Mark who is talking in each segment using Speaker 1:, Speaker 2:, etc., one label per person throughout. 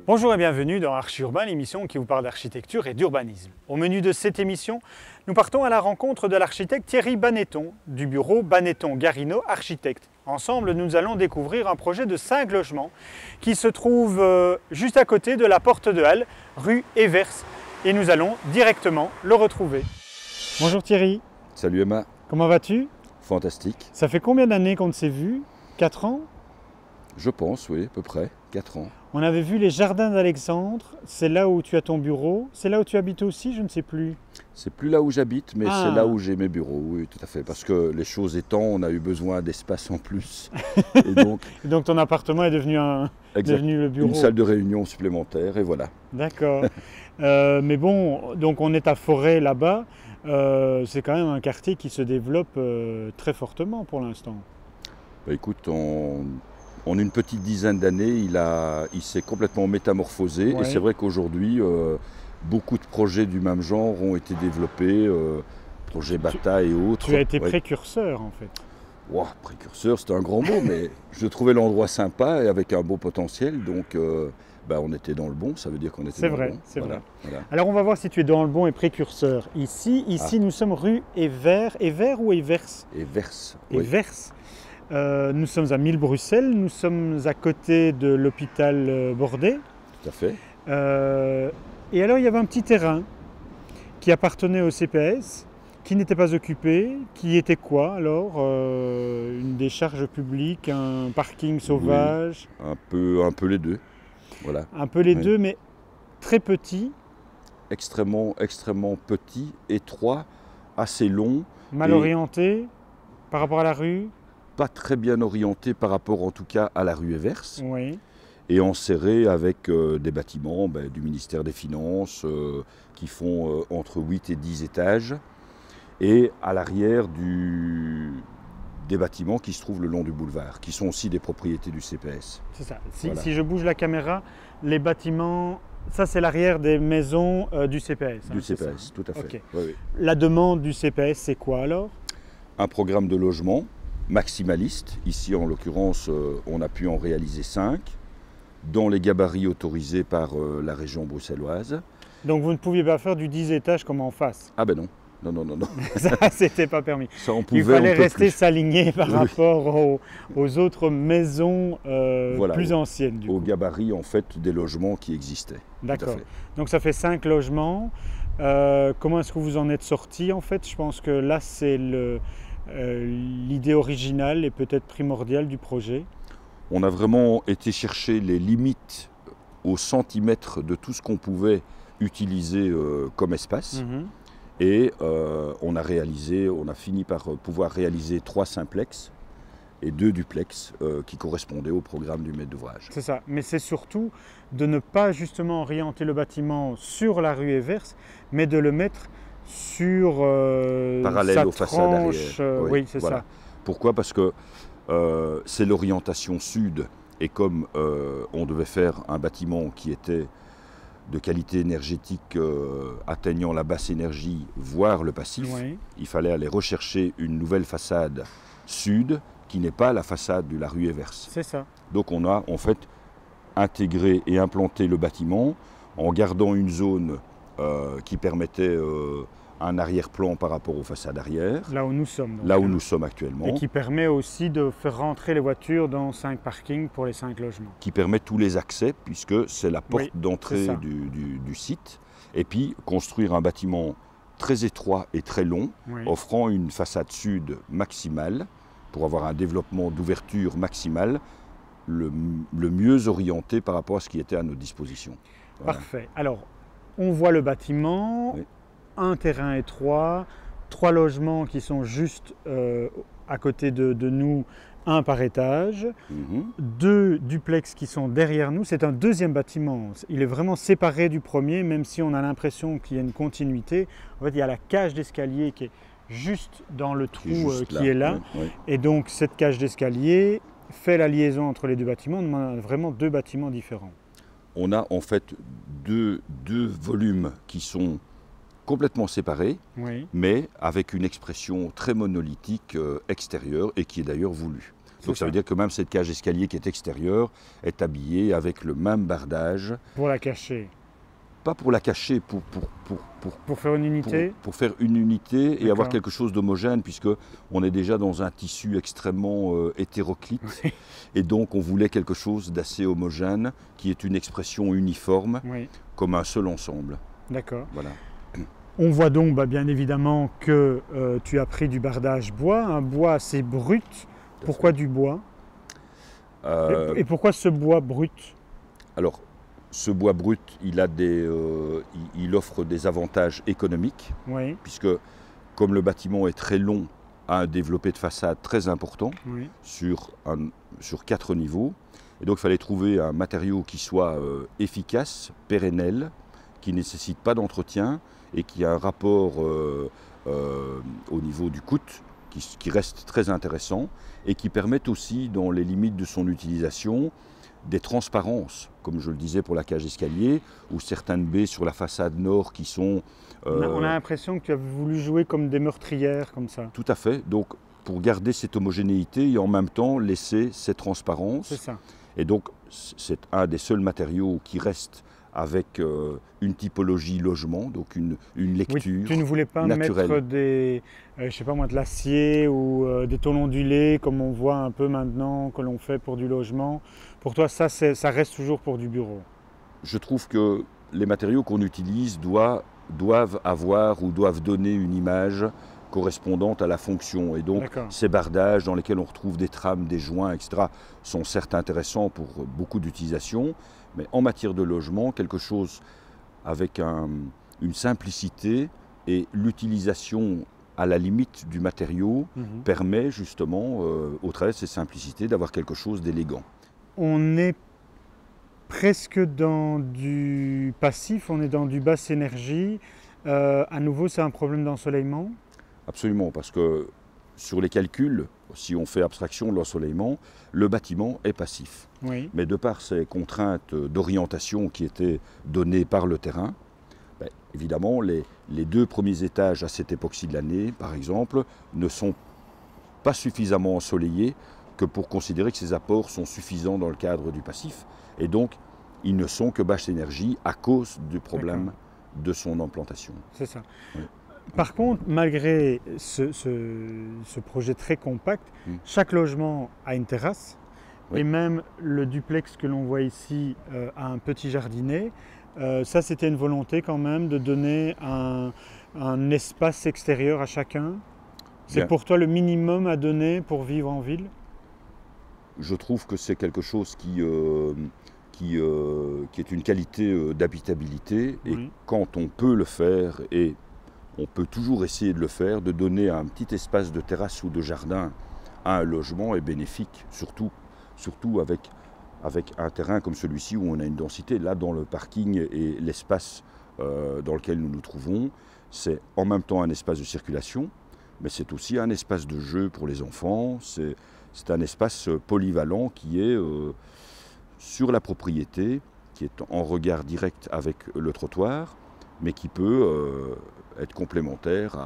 Speaker 1: Bonjour et bienvenue dans Archi-Urbain, l'émission qui vous parle d'architecture et d'urbanisme. Au menu de cette émission, nous partons à la rencontre de l'architecte Thierry Banetton du bureau Banetton-Garino Architectes. Ensemble, nous allons découvrir un projet de 5 logements qui se trouve juste à côté de la porte de Halle, rue Evers. Et nous allons directement le retrouver. Bonjour Thierry.
Speaker 2: Salut Emma.
Speaker 1: Comment vas-tu?
Speaker 2: Fantastique.
Speaker 1: Ça fait combien d'années qu'on ne s'est vu? 4 ans?
Speaker 2: Je pense, oui, à peu près, 4 ans.
Speaker 1: On avait vu les jardins d'Alexandre, c'est là où tu as ton bureau. C'est là où tu habites aussi, je ne sais plus.
Speaker 2: C'est plus là où j'habite, mais c'est là où j'ai mes bureaux, oui, tout à fait. Parce que les choses étant, on a eu besoin d'espace en plus.
Speaker 1: Et donc ton appartement est devenu, devenu le bureau.
Speaker 2: Une salle de réunion supplémentaire, et voilà.
Speaker 1: D'accord. Mais bon, donc on est à Forêt là-bas. C'est quand même un quartier qui se développe très fortement pour l'instant.
Speaker 2: Bah, écoute, en une petite dizaine d'années, il s'est complètement métamorphosé.
Speaker 1: Ouais.
Speaker 2: Et c'est vrai qu'aujourd'hui, beaucoup de projets du même genre ont été développés, projets Bata et autres.
Speaker 1: Tu as été précurseur en fait.
Speaker 2: Wow, précurseur, c'est un grand mot, mais je trouvais l'endroit sympa et avec un beau potentiel. Donc, on était dans le bon, ça veut dire qu'on était dans le bon.
Speaker 1: C'est vrai.
Speaker 2: Voilà.
Speaker 1: Alors on va voir si tu es dans le bon et précurseur. Ici nous sommes rue Evers. Evers ou Evers?
Speaker 2: Evers.
Speaker 1: Evers. Nous sommes à Mille-Bruxelles, nous sommes à côté de l'hôpital Bordet.
Speaker 2: Tout à fait.
Speaker 1: Et alors il y avait un petit terrain qui appartenait au CPS, qui n'était pas occupé, qui était quoi alors? Une décharge publique, un parking sauvage?
Speaker 2: Oui, un peu les deux. Voilà.
Speaker 1: Un peu les deux, mais très petit.
Speaker 2: Extrêmement petit, étroit, assez long.
Speaker 1: Mal orienté par rapport à la rue?
Speaker 2: Pas très bien orienté par rapport en tout cas à la rue Evers.
Speaker 1: Oui.
Speaker 2: Et enserré avec des bâtiments du ministère des Finances qui font entre 8 et 10 étages. Et à l'arrière des bâtiments qui se trouvent le long du boulevard, qui sont aussi des propriétés du CPS.
Speaker 1: C'est ça.
Speaker 2: Voilà.
Speaker 1: Si je bouge la caméra, les bâtiments, ça c'est l'arrière des maisons du CPS.
Speaker 2: Du CPS, tout à fait.
Speaker 1: Okay.
Speaker 2: Oui.
Speaker 1: La demande du CPS, c'est quoi alors?
Speaker 2: Un programme de logement maximaliste. Ici, en l'occurrence, on a pu en réaliser 5, dans les gabarits autorisés par la région bruxelloise.
Speaker 1: Donc vous ne pouviez pas faire du 10 étages comme en face?
Speaker 2: Ah ben non. Non.
Speaker 1: Ça, c'était pas permis.
Speaker 2: Ça, on pouvait,
Speaker 1: il fallait rester
Speaker 2: plus.
Speaker 1: s'aligner par rapport aux autres maisons plus anciennes.
Speaker 2: Au gabarit, en fait, des logements qui existaient.
Speaker 1: D'accord. Donc ça fait 5 logements. Comment est-ce que vous en êtes sortis en fait? Je pense que là, c'est l'idée originale et peut-être primordiale du projet.
Speaker 2: On a vraiment été chercher les limites au centimètre de tout ce qu'on pouvait utiliser comme espace. Et on a fini par pouvoir réaliser 3 simplex et 2 duplex qui correspondaient au programme du maître d'ouvrage.
Speaker 1: C'est ça, mais c'est surtout de ne pas justement orienter le bâtiment sur la rue Evers, mais de le mettre sur
Speaker 2: parallèle aux façades arrière.
Speaker 1: Oui, c'est ça.
Speaker 2: Pourquoi? Parce que c'est l'orientation sud, et comme on devait faire un bâtiment qui était de qualité énergétique atteignant la basse énergie, voire le passif, il fallait aller rechercher une nouvelle façade sud qui n'est pas la façade de la rue Evers.
Speaker 1: C'est ça.
Speaker 2: Donc on a en fait intégré et implanté le bâtiment en gardant une zone qui permettait un arrière-plan par rapport aux façades arrière.
Speaker 1: Là où nous sommes. Donc,
Speaker 2: là où nous sommes actuellement.
Speaker 1: Et qui permet aussi de faire rentrer les voitures dans 5 parkings pour les 5 logements.
Speaker 2: Qui permet tous les accès puisque c'est la porte d'entrée du site. Et puis construire un bâtiment très étroit et très long, offrant une façade sud maximale pour avoir un développement d'ouverture maximale, le mieux orienté par rapport à ce qui était à notre disposition. Voilà.
Speaker 1: Parfait. Alors, on voit le bâtiment, un terrain étroit, 3 logements qui sont juste à côté de nous, un par étage, 2 duplex qui sont derrière nous. C'est un deuxième bâtiment. Il est vraiment séparé du premier, même si on a l'impression qu'il y a une continuité. En fait, il y a la cage d'escalier qui est juste dans le trou qui est là. Et donc, cette cage d'escalier fait la liaison entre les 2 bâtiments. On a vraiment 2 bâtiments différents.
Speaker 2: On a en fait deux volumes qui sont complètement séparés,
Speaker 1: oui.
Speaker 2: mais avec une expression très monolithique extérieure et qui est d'ailleurs voulue. Donc ça veut dire que même cette cage escalier qui est extérieure est habillée avec le même bardage.
Speaker 1: Pour la cacher.
Speaker 2: Pas pour la cacher,
Speaker 1: pour faire une unité.
Speaker 2: Pour faire une unité et avoir quelque chose d'homogène, puisqu'on est déjà dans un tissu extrêmement hétéroclite.
Speaker 1: Oui.
Speaker 2: Et donc on voulait quelque chose d'assez homogène, qui est une expression uniforme,
Speaker 1: oui.
Speaker 2: comme un seul ensemble.
Speaker 1: D'accord.
Speaker 2: Voilà.
Speaker 1: On voit donc bien évidemment que tu as pris du bardage bois, un bois assez brut. Pourquoi du bois et pourquoi ce bois brut?
Speaker 2: Alors, ce bois brut, il offre des avantages économiques,
Speaker 1: oui.
Speaker 2: puisque comme le bâtiment est très long, a un développé de façade très important
Speaker 1: oui.
Speaker 2: sur 4 niveaux. Et donc il fallait trouver un matériau qui soit efficace, pérennel, qui ne nécessite pas d'entretien et qui a un rapport au niveau du coût qui reste très intéressant et qui permet aussi, dans les limites de son utilisation, des transparences, comme je le disais pour la cage escalier, ou certaines baies sur la façade nord qui sont...
Speaker 1: On a l'impression que tu as voulu jouer comme des meurtrières, comme ça.
Speaker 2: Tout à fait. Donc, pour garder cette homogénéité et en même temps laisser cette transparence.
Speaker 1: C'est ça.
Speaker 2: Et donc, c'est un des seuls matériaux qui reste avec une typologie logement, donc une lecture.
Speaker 1: Oui, tu ne voulais pas
Speaker 2: naturelle.
Speaker 1: mettre de l'acier ou des tôles ondulées, comme on voit un peu maintenant que l'on fait pour du logement. Pour toi, ça reste toujours pour du bureau.
Speaker 2: Je trouve que les matériaux qu'on utilise doivent avoir ou doivent donner une image correspondante à la fonction. Et donc, ces bardages dans lesquels on retrouve des trames, des joints, etc., sont certes intéressants pour beaucoup d'utilisations, mais en matière de logement, quelque chose avec une simplicité et l'utilisation à la limite du matériau permet justement, au travers de ces simplicités, d'avoir quelque chose d'élégant.
Speaker 1: On est presque dans du passif, on est dans du basse énergie. À nouveau, c'est un problème d'ensoleillement?
Speaker 2: Absolument, parce que sur les calculs, si on fait abstraction de l'ensoleillement, le bâtiment est passif.
Speaker 1: Oui.
Speaker 2: Mais de par ces contraintes d'orientation qui étaient données par le terrain, évidemment, les 2 premiers étages à cette époque-ci de l'année, par exemple, ne sont pas suffisamment ensoleillés que pour considérer que ces apports sont suffisants dans le cadre du passif. Et donc, ils ne sont que basse énergie à cause du problème de son implantation.
Speaker 1: C'est ça.
Speaker 2: Oui.
Speaker 1: Par contre, malgré ce projet très compact, chaque logement a une terrasse et même le duplex que l'on voit ici a un petit jardinet. Ça, c'était une volonté quand même de donner un espace extérieur à chacun. C'est pour toi le minimum à donner pour vivre en ville?
Speaker 2: Je trouve que c'est quelque chose qui est une qualité d'habitabilité et quand on peut le faire, et on peut toujours essayer de le faire, de donner un petit espace de terrasse ou de jardin à un logement est bénéfique, surtout avec un terrain comme celui-ci où on a une densité. Là, dans le parking et l'espace dans lequel nous nous trouvons, c'est en même temps un espace de circulation, mais c'est aussi un espace de jeu pour les enfants. C'est un espace polyvalent qui est sur la propriété, qui est en regard direct avec le trottoir, mais qui peut être complémentaire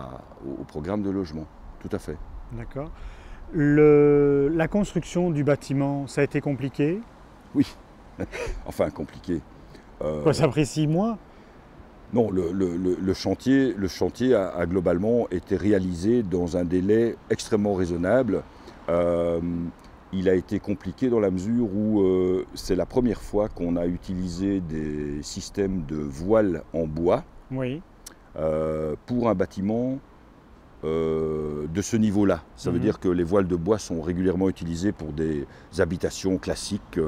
Speaker 2: au programme de logement. Tout à fait.
Speaker 1: D'accord. La construction du bâtiment, ça a été compliqué?
Speaker 2: Oui. Enfin, compliqué.
Speaker 1: Ça a pris 6 mois?
Speaker 2: Non, le chantier a globalement été réalisé dans un délai extrêmement raisonnable. Il a été compliqué dans la mesure où c'est la première fois qu'on a utilisé des systèmes de voiles en bois pour un bâtiment de ce niveau-là. Ça veut dire que les voiles de bois sont régulièrement utilisées pour des habitations classiques,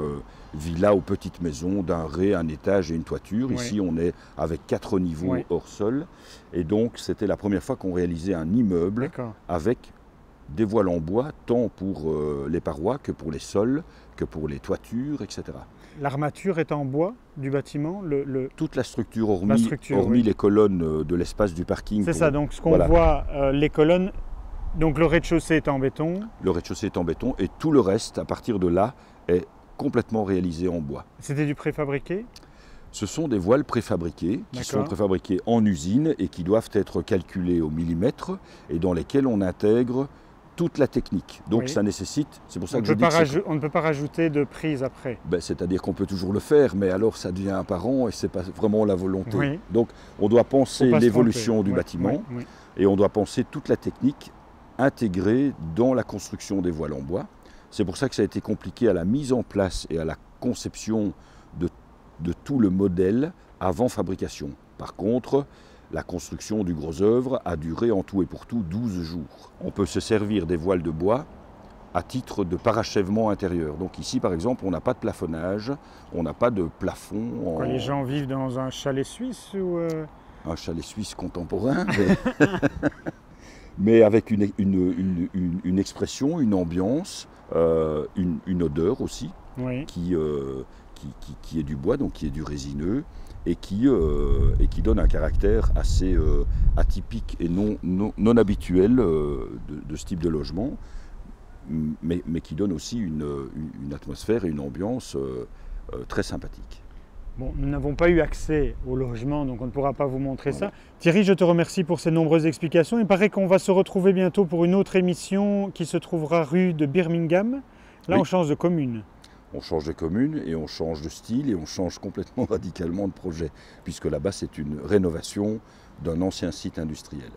Speaker 2: villas ou petites maisons d'un rez, un étage et une toiture. Ici, on est avec 4 niveaux hors sol. Et donc, c'était la première fois qu'on réalisait un immeuble avec des voiles en bois, tant pour les parois que pour les sols, que pour les toitures, etc.
Speaker 1: L'armature est en bois du bâtiment?
Speaker 2: Toute la structure, hormis les colonnes de l'espace du parking.
Speaker 1: C'est ça, donc ce qu'on voit, les colonnes, donc le rez-de-chaussée est en béton.
Speaker 2: Le rez-de-chaussée est en béton et tout le reste, à partir de là, est complètement réalisé en bois.
Speaker 1: C'était du préfabriqué?
Speaker 2: Ce sont des voiles préfabriquées, qui sont préfabriquées en usine et qui doivent être calculées au millimètre et dans lesquelles on intègre toute la technique. Donc ça nécessite, c'est pour ça que je dis
Speaker 1: on ne peut pas rajouter de prise après.
Speaker 2: Ben, c'est-à-dire qu'on peut toujours le faire, mais alors ça devient apparent et ce n'est pas vraiment la volonté. Donc on doit penser l'évolution du bâtiment et on doit penser toute la technique intégrée dans la construction des voiles en bois. C'est pour ça que ça a été compliqué à la mise en place et à la conception de tout le modèle avant fabrication. Par contre, la construction du gros œuvre a duré en tout et pour tout 12 jours. On peut se servir des voiles de bois à titre de parachèvement intérieur. Donc ici, par exemple, on n'a pas de plafonnage, on n'a pas de plafond.
Speaker 1: Les gens vivent dans un chalet suisse ou
Speaker 2: Un chalet suisse contemporain, mais avec une expression, une ambiance, une odeur aussi, qui est du bois, donc qui est du résineux, et qui donne un caractère assez atypique et non habituel de ce type de logement, mais qui donne aussi une atmosphère et une ambiance très sympathique.
Speaker 1: Bon, nous n'avons pas eu accès au logement, donc on ne pourra pas vous montrer ça. Thierry, je te remercie pour ces nombreuses explications. Il paraît qu'on va se retrouver bientôt pour une autre émission qui se trouvera rue de Birmingham. Là, on change de commune.
Speaker 2: On change de commune et on change de style et on change complètement radicalement de projet, puisque là-bas, c'est une rénovation d'un ancien site industriel.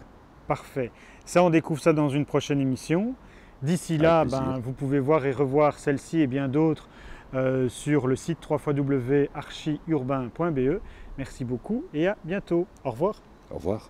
Speaker 1: Parfait. Ça, on découvre ça dans une prochaine émission. D'ici là, vous pouvez voir et revoir celle-ci et bien d'autres sur le site www.archiurbain.be. Merci beaucoup et à bientôt. Au revoir.
Speaker 2: Au revoir.